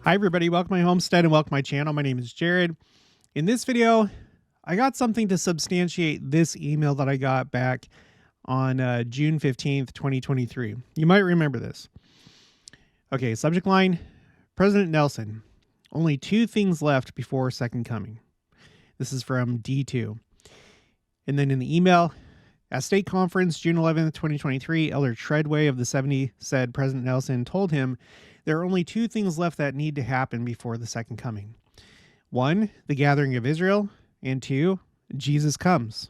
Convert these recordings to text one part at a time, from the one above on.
Hi everybody, welcome to my homestead and welcome to my channel. My name is Jared. In this video, I got something to substantiate this email that I got back on June 15th, 2023. You might remember this. Okay, subject line, President Nelson, only 2 things left before second coming. This is from D2. And then in the email, at state conference, June 11th, 2023, Elder Treadway of the 70 said President Nelson told him there are only 2 things left that need to happen before the second coming. 1, the gathering of Israel, and 2, Jesus comes.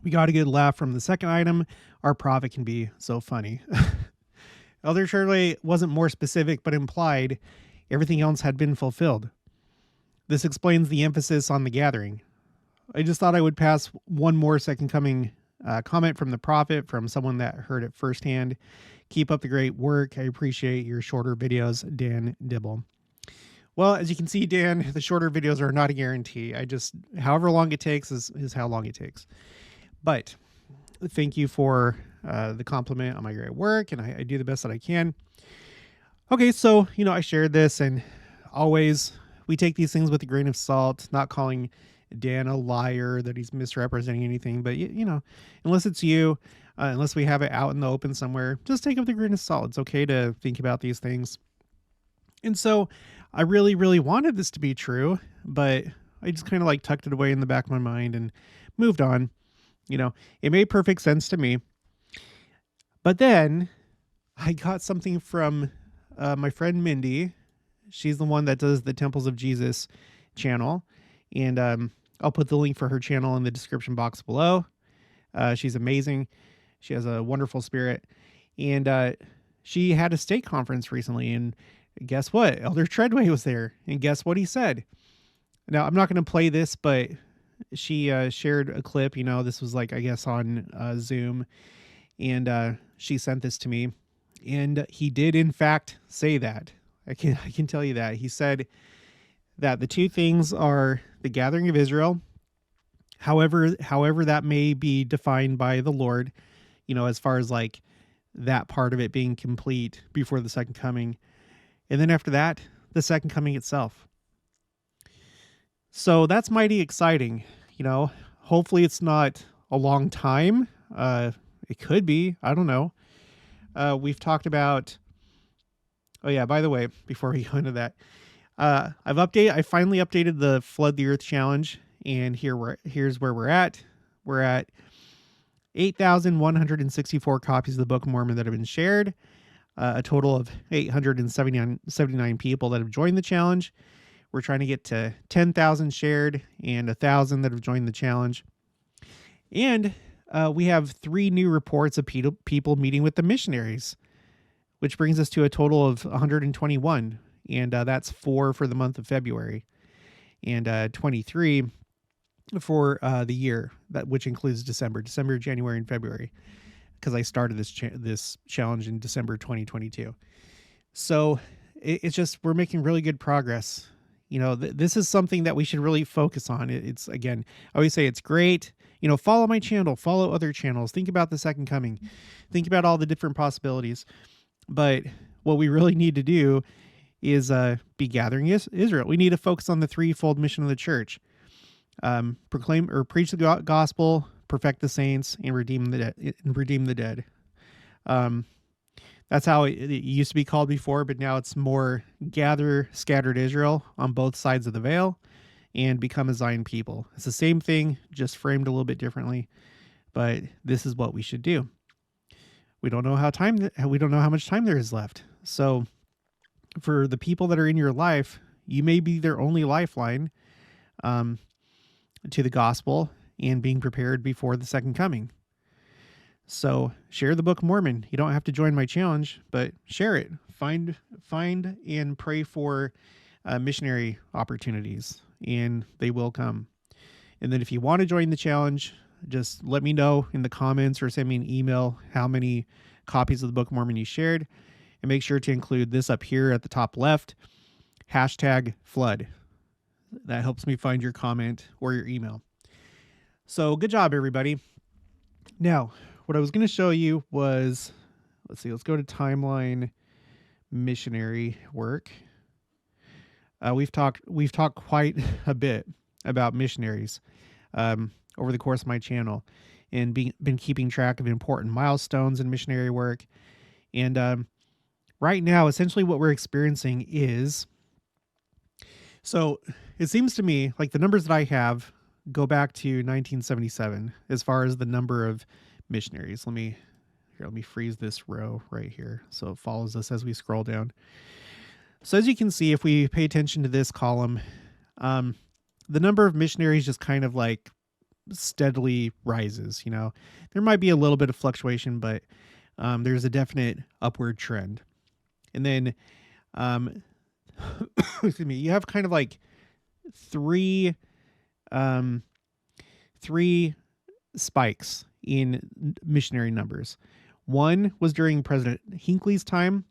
We got a good laugh from the second item. Our prophet can be so funny. Elder Treadway wasn't more specific, but implied everything else had been fulfilled. This explains the emphasis on the gathering. I just thought I would pass one more second coming comment from the prophet, from someone that heard it firsthand. Keep up the great work. I appreciate your shorter videos, Dan Dibble. Well, as you can see, Dan, the shorter videos are not a guarantee. However long it takes is how long it takes. But thank you for the compliment on my great work, and I do the best that I can. Okay, so, I shared this, and always we take these things with a grain of salt, not calling Dan a liar, that he's misrepresenting anything, but unless it's you, unless we have it out in the open somewhere, just take it with a grain of salt. It's okay to think about these things. And so I really, really wanted this to be true, but I just kind of tucked it away in the back of my mind and moved on. It made perfect sense to me. But then I got something from my friend Mindy. She's the one that does the Temples of Jesus channel. And I'll put the link for her channel in the description box below. She's amazing. She has a wonderful spirit. And she had a state conference recently. And guess what? Elder Treadway was there. And guess what he said? Now, I'm not going to play this, but she shared a clip. This was I guess on Zoom. And she sent this to me. And he did, in fact, say that. I can tell you that. He said that the 2 things are the gathering of Israel, however that may be defined by the Lord, as far as that part of it being complete before the second coming. And then after that, the second coming itself. So that's mighty exciting. Hopefully it's not a long time. It could be, I don't know. We've talked about, oh yeah, by the way, before we go into that, I finally updated the Flood the Earth challenge, and here's where we're at. We're at 8,164 copies of the Book of Mormon that have been shared, a total of 879 people that have joined the challenge. We're trying to get to 10,000 shared and 1,000 that have joined the challenge. And we have 3 new reports of people meeting with the missionaries, which brings us to a total of 121. And that's 4 for the month of February, and 23 for the year, which includes December, January, and February, because I started this challenge in December 2022. So it's just, we're making really good progress. This is something that we should really focus on. It's, again, I always say it's great. Follow my channel, follow other channels, think about the second coming, think about all the different possibilities. But what we really need to do is be gathering Israel. We need to focus on the threefold mission of the church: proclaim or preach the gospel, perfect the saints, and redeem the dead. That's how it used to be called before, but now it's more gather scattered Israel on both sides of the veil and become a Zion people. It's the same thing, just framed a little bit differently, but this is what we should do. We don't know how much time there is left. So for the people that are in your life, you may be their only lifeline to the gospel and being prepared before the second coming. So share the Book of Mormon. You don't have to join my challenge, but share it. Find and pray for missionary opportunities, and they will come. And then if you want to join the challenge, just let me know in the comments or send me an email how many copies of the Book of Mormon you shared. And make sure to include this up here at the top left, #flood. That helps me find your comment or your email. So good job, everybody. Now, what I was going to show you was, let's go to timeline missionary work. We've talked quite a bit about missionaries over the course of my channel, and been keeping track of important milestones in missionary work. And right now, essentially what we're experiencing is, so it seems to me like the numbers that I have go back to 1977 as far as the number of missionaries. Let me freeze this row right here so it follows us as we scroll down. So as you can see, if we pay attention to this column, the number of missionaries just kind of like steadily rises. You know, there might be a little bit of fluctuation, but there's a definite upward trend. And then, excuse me, you have kind of like three spikes in missionary numbers. One was during President Hinckley's time,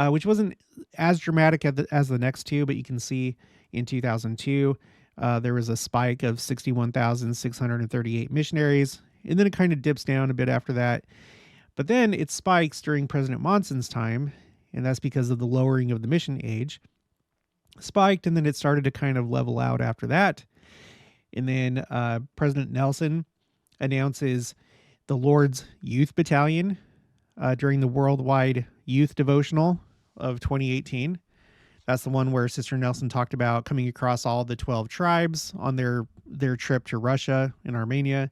which wasn't as dramatic as the next two, but you can see in 2002, there was a spike of 61,638 missionaries, and then it kind of dips down a bit after that. But then it spikes during President Monson's time, and that's because of the lowering of the mission age. Spiked, and then it started to kind of level out after that. And then President Nelson announces the Lord's Youth Battalion during the Worldwide Youth Devotional of 2018. That's the one where Sister Nelson talked about coming across all the 12 tribes on their trip to Russia and Armenia,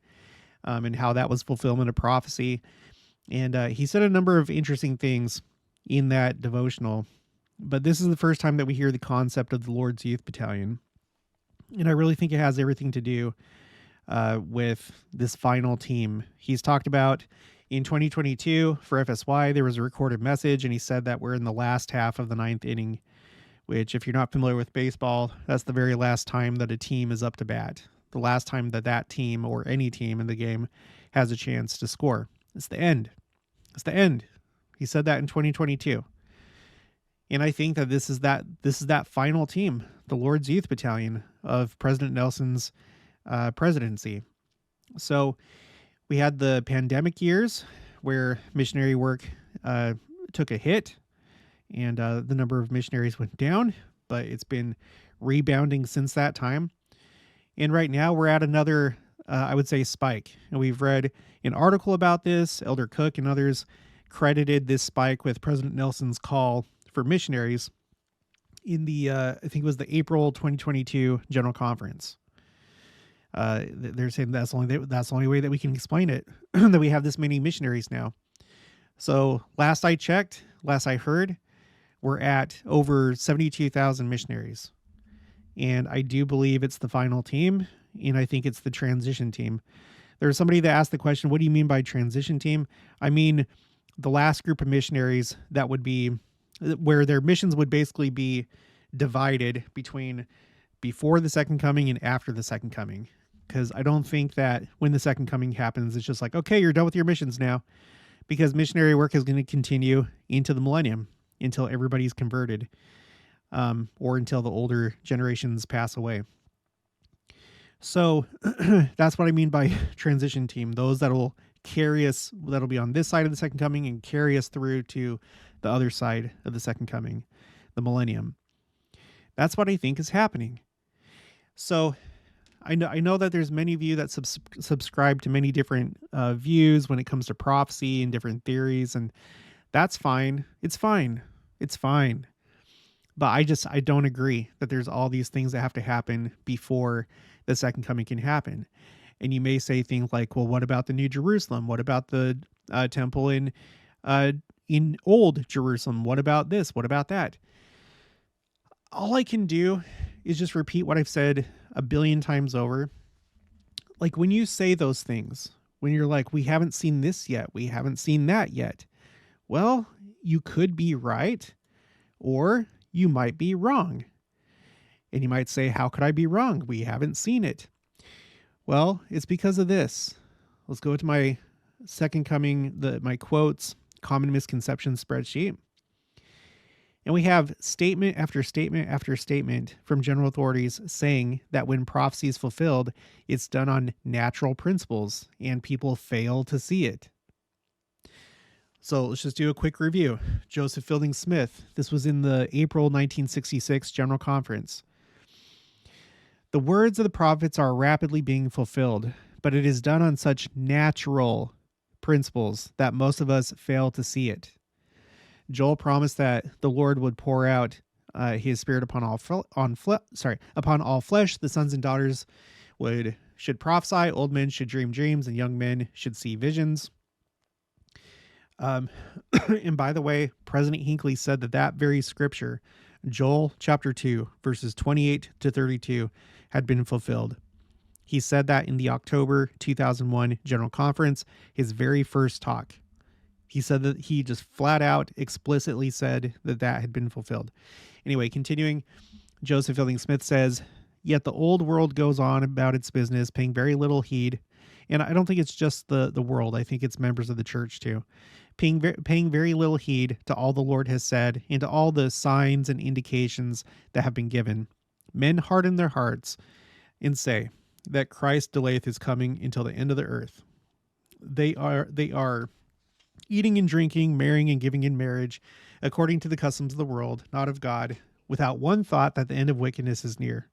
and how that was fulfillment of prophecy. And he said a number of interesting things in that devotional. But this is the first time that we hear the concept of the Lord's Youth Battalion. And I really think it has everything to do with this final team. He's talked about in 2022 for FSY, there was a recorded message, and he said that we're in the last half of the ninth inning, which, if you're not familiar with baseball, that's the very last time that a team is up to bat. The last time that team or any team in the game has a chance to score. It's the end. It's the end. He said that in 2022. And I think that this is that final team, the Lord's Youth Battalion of President Nelson's presidency. So we had the pandemic years where missionary work took a hit, and the number of missionaries went down, but it's been rebounding since that time. And right now we're at another, I would say, spike. And we've read an article about this. Elder Cook and others credited this spike with President Nelson's call for missionaries in the, I think it was the April 2022 General Conference. They're saying that's the only way that we can explain it, that we have this many missionaries now. So last I heard, we're at over 72,000 missionaries. And I do believe it's the final team, and I think it's the transition team. There was somebody that asked the question, what do you mean by transition team? I mean, the last group of missionaries that would be, where their missions would basically be divided between before the second coming and after the second coming. Because I don't think that when the second coming happens, it's just like, okay, you're done with your missions now. Because missionary work is going to continue into the millennium until everybody's converted, or until the older generations pass away. So that's what I mean by transition team. Those that'll carry us, that'll be on this side of the second coming and carry us through to the other side of the second coming, the millennium. That's what I think is happening. So I know that there's many of you that subscribe to many different views when it comes to prophecy and different theories, and that's fine. It's fine. It's fine. But I don't agree that there's all these things that have to happen before the second coming can happen. And you may say things like, well, what about the New Jerusalem? What about the temple in Old Jerusalem? What about this? What about that? All I can do is just repeat what I've said a billion times over. Like when you say those things, when you're like, we haven't seen this yet, we haven't seen that yet. Well, you could be right, or you might be wrong. And you might say, how could I be wrong? We haven't seen it. Well, it's because of this. Let's go to my second coming, my quotes, common misconception spreadsheet. And we have statement after statement after statement from general authorities saying that when prophecy is fulfilled, it's done on natural principles and people fail to see it. So let's just do a quick review. Joseph Fielding Smith. This was in the April 1966 General Conference. The words of the prophets are rapidly being fulfilled, but it is done on such natural principles that most of us fail to see it. Joel promised that the Lord would pour out his spirit upon all flesh. The sons and daughters should prophesy, old men should dream dreams, and young men should see visions. And by the way, President Hinckley said that very scripture, Joel chapter 2, verses 28 to 32, had been fulfilled. He said that in the October 2001 General Conference, his very first talk. He said that he just flat out explicitly said that had been fulfilled. Anyway, continuing, Joseph Fielding Smith says, "Yet the old world goes on about its business, paying very little heed." And I don't think it's just the world. I think it's members of the church too. Paying very little heed to all the Lord has said and to all the signs and indications that have been given. Men harden their hearts and say that Christ delayeth his coming until the end of the earth. They are eating and drinking, marrying and giving in marriage, according to the customs of the world, not of God, without one thought that the end of wickedness is near.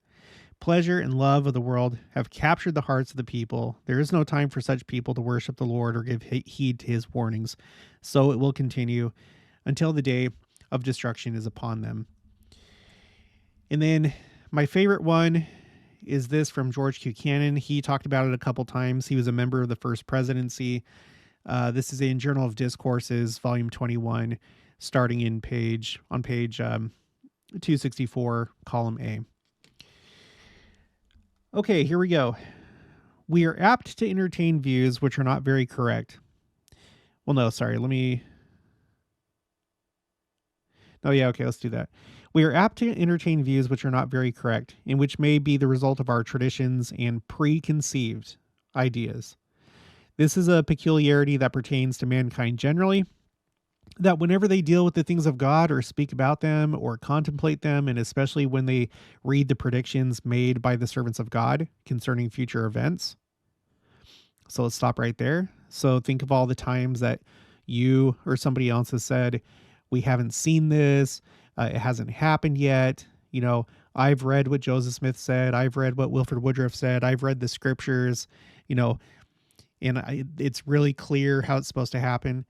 Pleasure and love of the world have captured the hearts of the people. There is no time for such people to worship the Lord or give heed to his warnings. So it will continue until the day of destruction is upon them. And then my favorite one is this from George Buchanan. He talked about it a couple times. He was a member of the first presidency. This is in Journal of Discourses, volume 21, starting on page 264, column A. Okay, here we go. We are apt to entertain views which are not very correct. Well, no, sorry. Let's do that. We are apt to entertain views which are not very correct, and which may be the result of our traditions and preconceived ideas. This is a peculiarity that pertains to mankind generally, that whenever they deal with the things of God or speak about them or contemplate them, and especially when they read the predictions made by the servants of God concerning future events. So let's stop right there. So think of all the times that you or somebody else has said, we haven't seen this, it hasn't happened yet. You know, I've read what Joseph Smith said, I've read what Wilford Woodruff said, I've read the scriptures, and it's really clear how it's supposed to happen.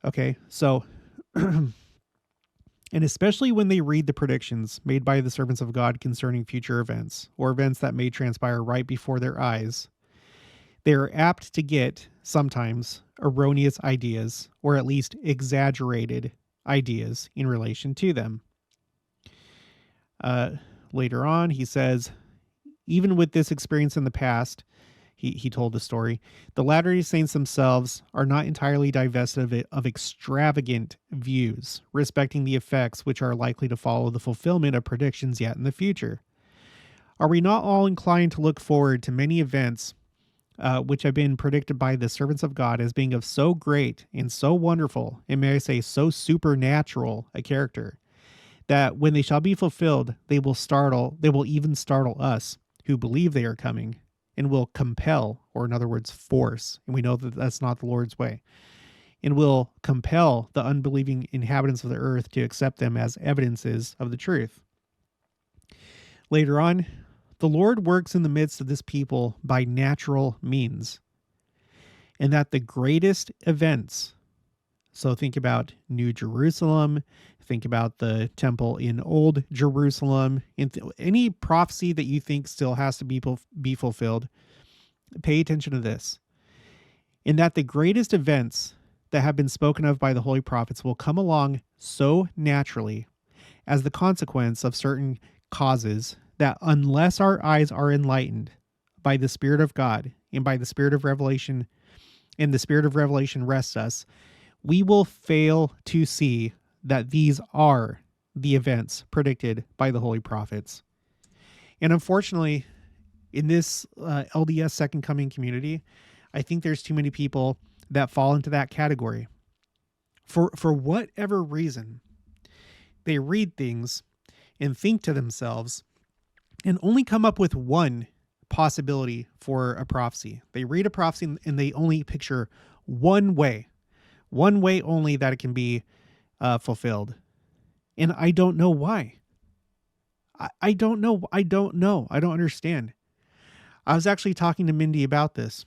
Okay, so, and especially when they read the predictions made by the servants of God concerning future events, or events that may transpire right before their eyes, they are apt to get, sometimes, erroneous ideas, or at least exaggerated ideas in relation to them. Later on, he says, even with this experience in the past, he told the story, the Latter-day Saints themselves are not entirely divested of extravagant views respecting the effects which are likely to follow the fulfillment of predictions yet in the future. Are we not all inclined to look forward to many events which have been predicted by the servants of God as being of so great and so wonderful, and may I say so supernatural a character, that when they shall be fulfilled, they will even startle us who believe they are coming, and will compel, or in other words, force, and we know that that's not the Lord's way, and will compel the unbelieving inhabitants of the earth to accept them as evidences of the truth. Later on, the Lord works in the midst of this people by natural means, and that the greatest events, so think about New Jerusalem, think about the temple in Old Jerusalem, any prophecy that you think still has to be fulfilled, pay attention to this. In that the greatest events that have been spoken of by the holy prophets will come along so naturally as the consequence of certain causes that unless our eyes are enlightened by the Spirit of God and by the Spirit of revelation, and the Spirit of revelation rests us, we will fail to see that these are the events predicted by the holy prophets. And unfortunately, in this LDS Second Coming community, I think there's too many people that fall into that category. For whatever reason, they read things and think to themselves and only come up with one possibility for a prophecy. They read a prophecy and they only picture one way, One way only that it can be fulfilled. And I don't know why. I don't know. I don't know. I don't understand. I was actually talking to Mindy about this.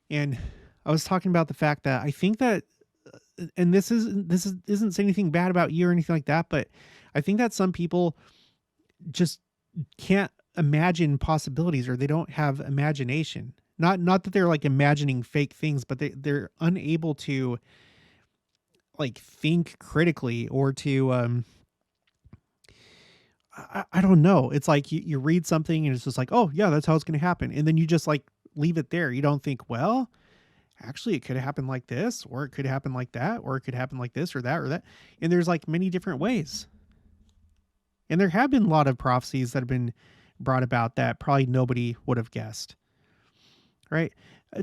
And I was talking about the fact that I think that, and isn't saying anything bad about you or anything like that, but I think that some people just can't imagine possibilities, or they don't have imagination. Not that they're like imagining fake things, but they're unable to like think critically, or to I don't know. It's like you read something and it's just like, oh yeah, that's how it's going to happen. And then you just like leave it there. You don't think, well, actually it could happen like this, or it could happen like that, or it could happen like this or that or that. And there's like many different ways. And there have been a lot of prophecies that have been brought about that probably nobody would have guessed. Right?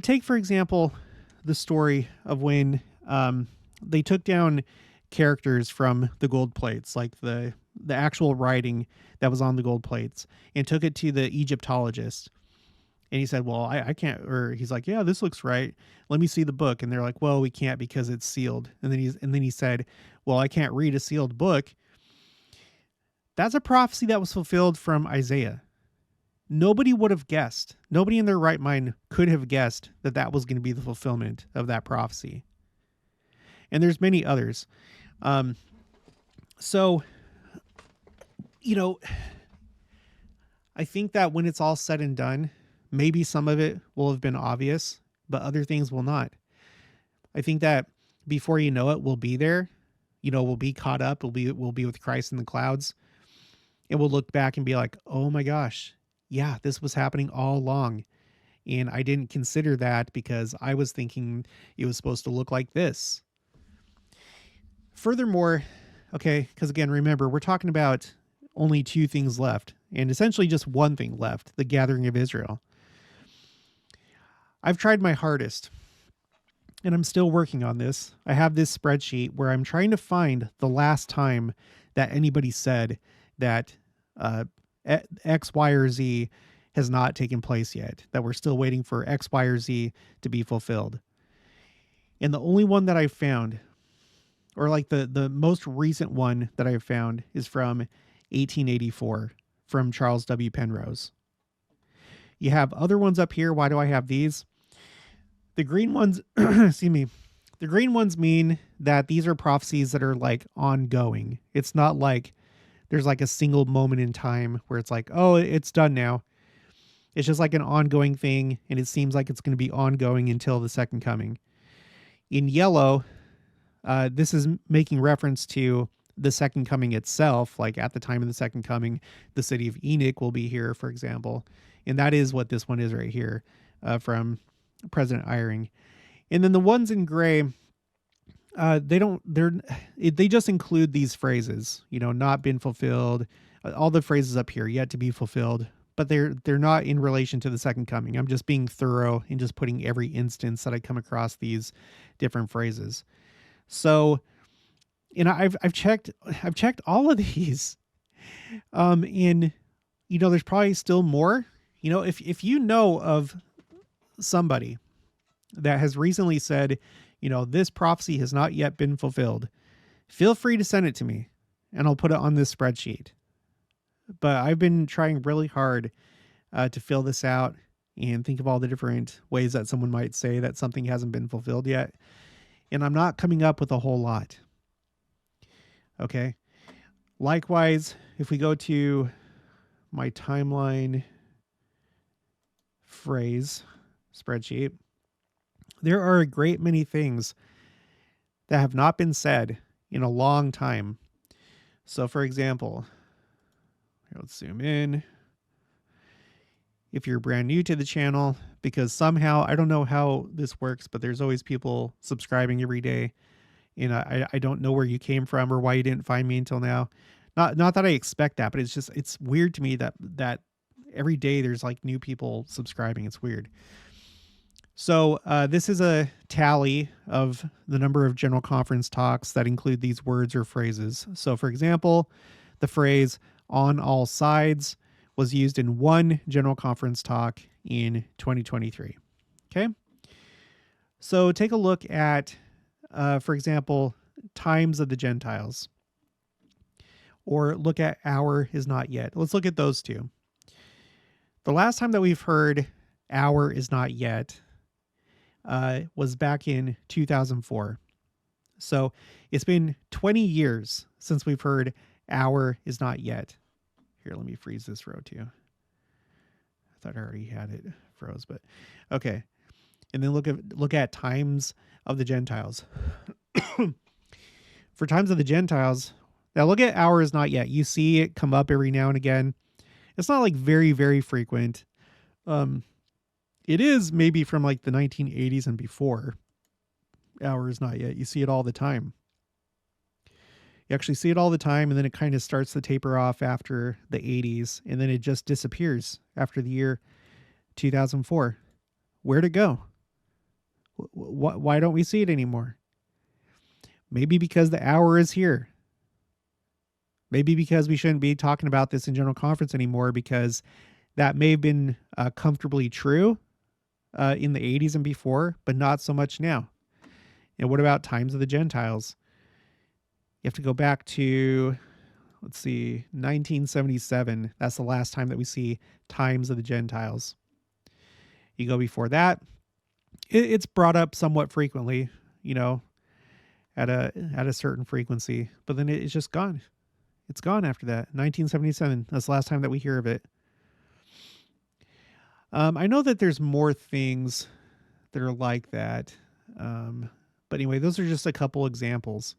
Take, for example, the story of when they took down characters from the gold plates, like the actual writing that was on the gold plates, and took it to the Egyptologist. And he said, well, I can't, or he's like, yeah, this looks right. Let me see the book. And they're like, well, we can't because it's sealed. And then he said, well, I can't read a sealed book. That's a prophecy that was fulfilled from Isaiah. Nobody would have guessed. Nobody in their right mind could have guessed that that was going to be the fulfillment of that prophecy. And there's many others. So, I think that when it's all said and done, maybe some of it will have been obvious, but other things will not. I think that before you know it, we'll be there. We'll be caught up. We'll be with Christ in the clouds. And we'll look back and be like, oh my gosh, yeah, this was happening all along. And I didn't consider that because I was thinking it was supposed to look like this. Furthermore, okay, because again, remember, we're talking about only two things left, and essentially just one thing left, the gathering of Israel. I've tried my hardest, and I'm still working on this. I have this spreadsheet where I'm trying to find the last time that anybody said that X, Y, or Z has not taken place yet, that we're still waiting for X, Y, or Z to be fulfilled. And the only one that I've found, or like the most recent one that I've found, is from 1884 from Charles W. Penrose. You have other ones up here. Why do I have these? The green ones, excuse me, the green ones mean that these are prophecies that are like ongoing. It's not like there's like a single moment in time where it's like, oh, it's done now. It's just like an ongoing thing, and it seems like it's going to be ongoing until the second coming. In yellow, this is making reference to the second coming itself. Like at the time of the second coming, the city of Enoch will be here, for example. And that is what this one is right here from President Eyring. And then the ones in gray, they just include these phrases, not been fulfilled. All the phrases up here, yet to be fulfilled, but they're not in relation to the second coming. I'm just being thorough and just putting every instance that I come across these different phrases. So, I've checked all of these, and there's probably still more. If you know of somebody that has recently said, this prophecy has not yet been fulfilled, feel free to send it to me, and I'll put it on this spreadsheet. But I've been trying really hard to fill this out and think of all the different ways that someone might say that something hasn't been fulfilled yet. And I'm not coming up with a whole lot. Okay. Likewise, if we go to my timeline phrase spreadsheet, there are a great many things that have not been said in a long time. So for example, let's zoom in. If you're brand new to the channel, because somehow, I don't know how this works, but there's always people subscribing every day. And I don't know where you came from or why you didn't find me until now. Not that I expect that, but it's weird to me that every day there's like new people subscribing. It's weird. So this is a tally of the number of general conference talks that include these words or phrases. So for example, the phrase "on all sides" was used in one general conference talk in 2023. Okay. So take a look at For example, times of the Gentiles, or look at hour is not yet. Let's look at those two. The last time that we've heard hour is not yet was back in 2004. So it's been 20 years since we've heard hour is not yet. Here, let me freeze this row too. I thought I already had it froze, but okay. And then look at times of the Gentiles. For times of the Gentiles, now look at hour is not yet. You see it come up every now and again. It's not like very, very frequent. It is maybe from like the 1980s and before. Hour is not yet. You see it all the time. You actually see it all the time, and then it kind of starts to taper off after the 80s, and then it just disappears after the year 2004. Where'd it go? Why don't we see it anymore? Maybe because the hour is here. Maybe because we shouldn't be talking about this in general conference anymore, because that may have been comfortably true in the 80s and before, but not so much now. And what about times of the Gentiles? You have to go back to, let's see, 1977. That's the last time that we see times of the Gentiles. You go before that, it's brought up somewhat frequently, at a certain frequency, but then it's just gone. It's gone after that. 1977. That's the last time that we hear of it. I know that there's more things that are like that. But anyway, those are just a couple examples.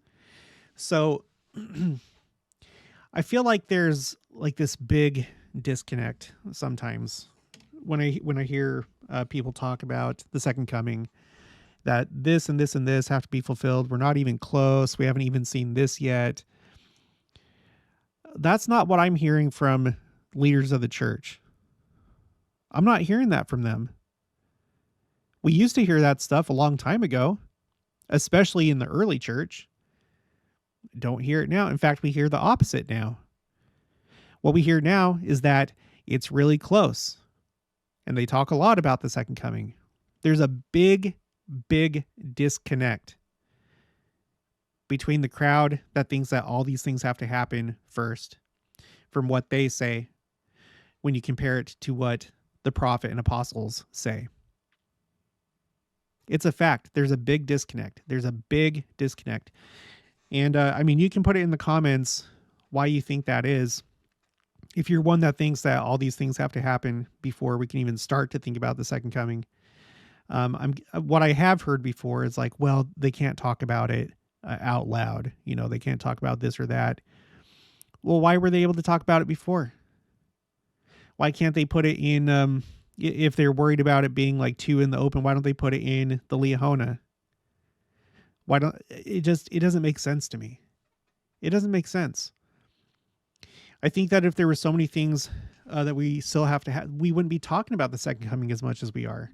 So I feel like there's like this big disconnect sometimes when I hear people talk about the second coming, that this and this and this have to be fulfilled. We're not even close. We haven't even seen this yet. That's not what I'm hearing from leaders of the church. I'm not hearing that from them. We used to hear that stuff a long time ago, especially in the early church. Don't hear it now. In fact, we hear the opposite now. What we hear now is that it's really close. And they talk a lot about the second coming. There's a big, big disconnect between the crowd that thinks that all these things have to happen first from what they say when you compare it to what the prophet and apostles say. It's a fact. There's a big disconnect. There's a big disconnect. And you can put it in the comments why you think that is. If you're one that thinks that all these things have to happen before we can even start to think about the second coming. What I have heard before is like, well, they can't talk about it out loud. They can't talk about this or that. Well, why were they able to talk about it before? Why can't they put it in, if they're worried about it being like too in the open, why don't they put it in the Liahona? It doesn't make sense to me. It doesn't make sense. I think that if there were so many things that we still have to have, we wouldn't be talking about the second coming as much as we are.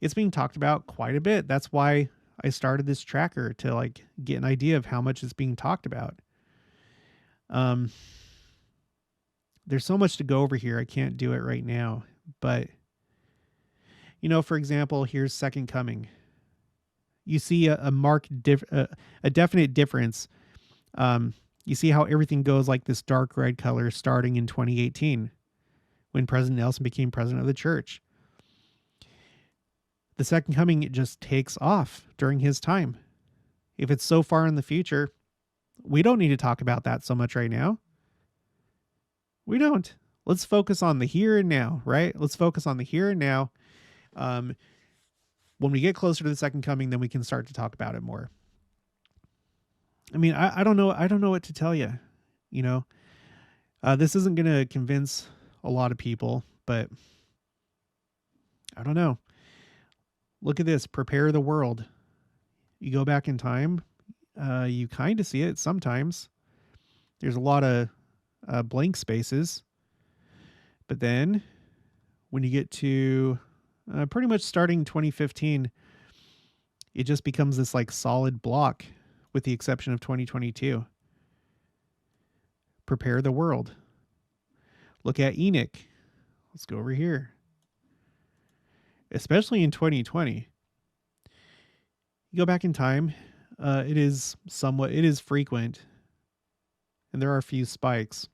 It's being talked about quite a bit. That's why I started this tracker, to like get an idea of how much is being talked about. There's so much to go over here. I can't do it right now, but for example, here's second coming. You see a definite difference. You see how everything goes like this dark red color starting in 2018 when President Nelson became president of the church. The second coming, it just takes off during his time. If it's so far in the future, we don't need to talk about that so much right now. We don't. Let's focus on the here and now, right? Let's focus on the here and now. When we get closer to the second coming, then we can start to talk about it more. I don't know. I don't know what to tell you. This isn't going to convince a lot of people, but I don't know. Look at this. Prepare the world. You go back in time. You kind of see it sometimes. There's a lot of blank spaces. But then when you get to pretty much starting 2015, it just becomes this like solid block, with the exception of 2022. Prepare the world. Look at Enoch. Let's go over here. Especially in 2020. You go back in time, it is frequent, and there are a few spikes.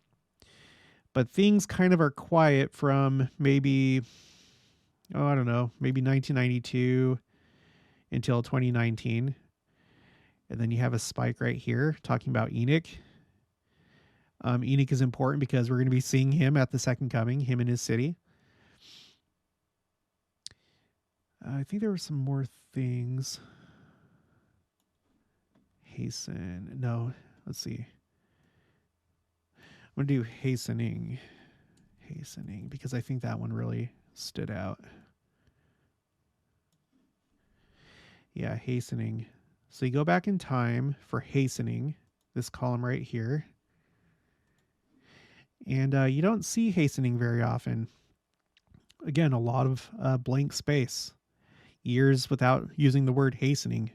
But things kind of are quiet from maybe, I don't know, maybe 1992 until 2019. And then you have a spike right here talking about Enoch. Enoch is important because we're going to be seeing him at the second coming, him in his city. I think there were some more things. Hasten. No, let's see. I'm going to do hastening. Hastening, because I think that one really stood out. Yeah, hastening. So you go back in time for hastening, this column right here. And you don't see hastening very often. Again, a lot of blank space. Years without using the word hastening.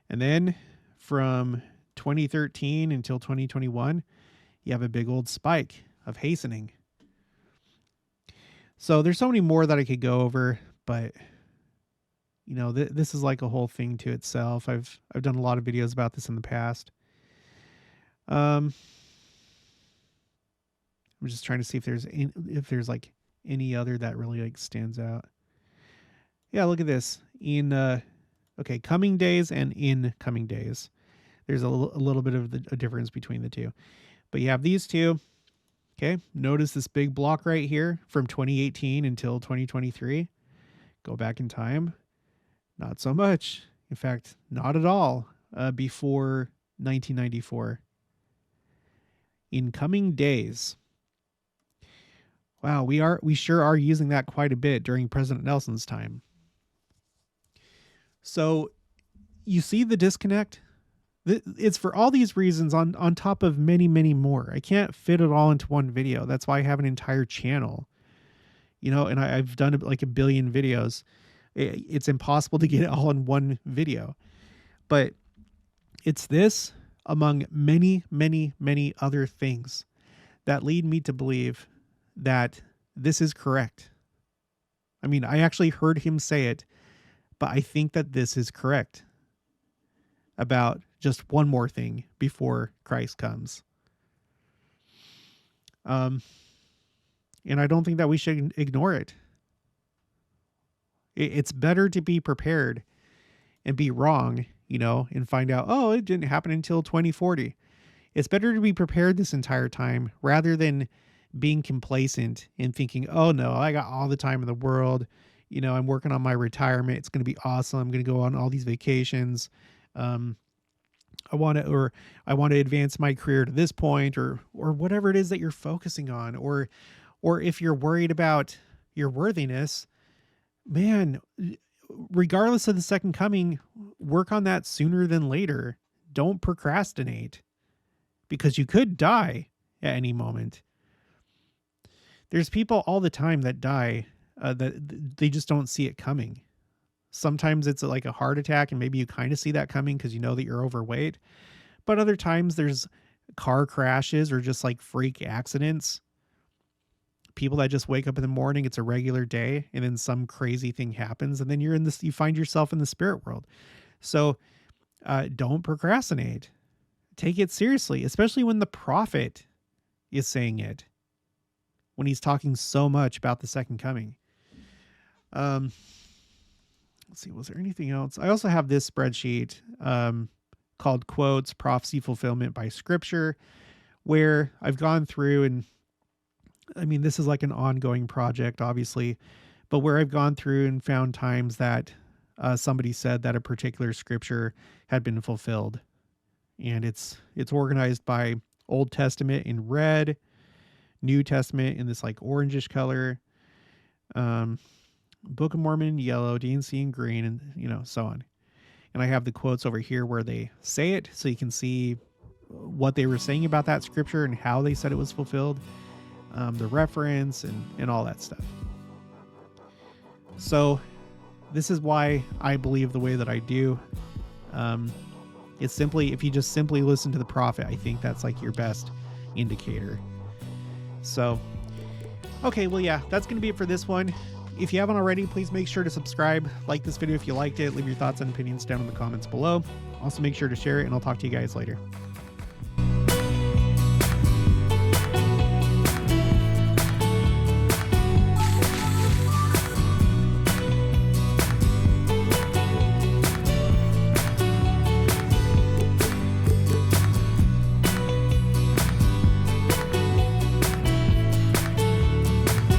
And then from 2013 until 2021, you have a big old spike of hastening. So there's so many more that I could go over, but you know, this is like a whole thing to itself. I've done a lot of videos about this in the past. I'm just trying to see if there's like any other that really like stands out. Yeah, look at this. Okay, coming days and in coming days. There's a little bit of a difference between the two. But you have these two. Okay, notice this big block right here from 2018 until 2023. Go back in time. Not so much. In fact, not at all before 1994. In coming days. Wow, we sure are using that quite a bit during President Nelson's time. So you see the disconnect? It's for all these reasons on top of many, many more. I can't fit it all into one video. That's why I have an entire channel, you know, and I've done like a billion videos. It's impossible to get it all in one video, but it's this among many, many, many other things that lead me to believe that this is correct. I mean, I actually heard him say it, but I think that this is correct about just one more thing before Christ comes. And I don't think that we should ignore it. It's better to be prepared and be wrong, you know, and find out, oh, it didn't happen until 2040. It's better to be prepared this entire time rather than being complacent and thinking, oh no, I got all the time in the world. You know, I'm working on my retirement. It's going to be awesome. I'm going to go on all these vacations. I want to advance my career to this point, or whatever it is that you're focusing on, or if you're worried about your worthiness, man, regardless of the second coming, work on that sooner than later. Don't procrastinate, because you could die at any moment. There's people all the time that die that they just don't see it coming. Sometimes it's like a heart attack, and maybe you kind of see that coming because you know that you're overweight. But other times there's car crashes or just like freak accidents. People that just wake up in the morning, it's a regular day, and then some crazy thing happens, and then you find yourself in the spirit world. So don't procrastinate. Take it seriously, especially when the prophet is saying it, when he's talking so much about the second coming. Let's see, was there anything else? I also have this spreadsheet called Quotes, Prophecy Fulfillment by Scripture, where I've gone through, and I mean, this is like an ongoing project, obviously, but where I've gone through and found times that somebody said that a particular scripture had been fulfilled. And it's organized by Old Testament in red, New Testament in this like orangish color, Book of Mormon in yellow, D&C in green, and you know, so on. And I have the quotes over here where they say it, so you can see what they were saying about that scripture and how they said it was fulfilled, the reference and all that stuff. So this is why I believe the way that I do. It's simply, if you just simply listen to the prophet, I think that's like your best indicator. So, okay, well, yeah, that's going to be it for this one. If you haven't already, please make sure to subscribe, like this video if you liked it, leave your thoughts and opinions down in the comments below. Also make sure to share it, and I'll talk to you guys later.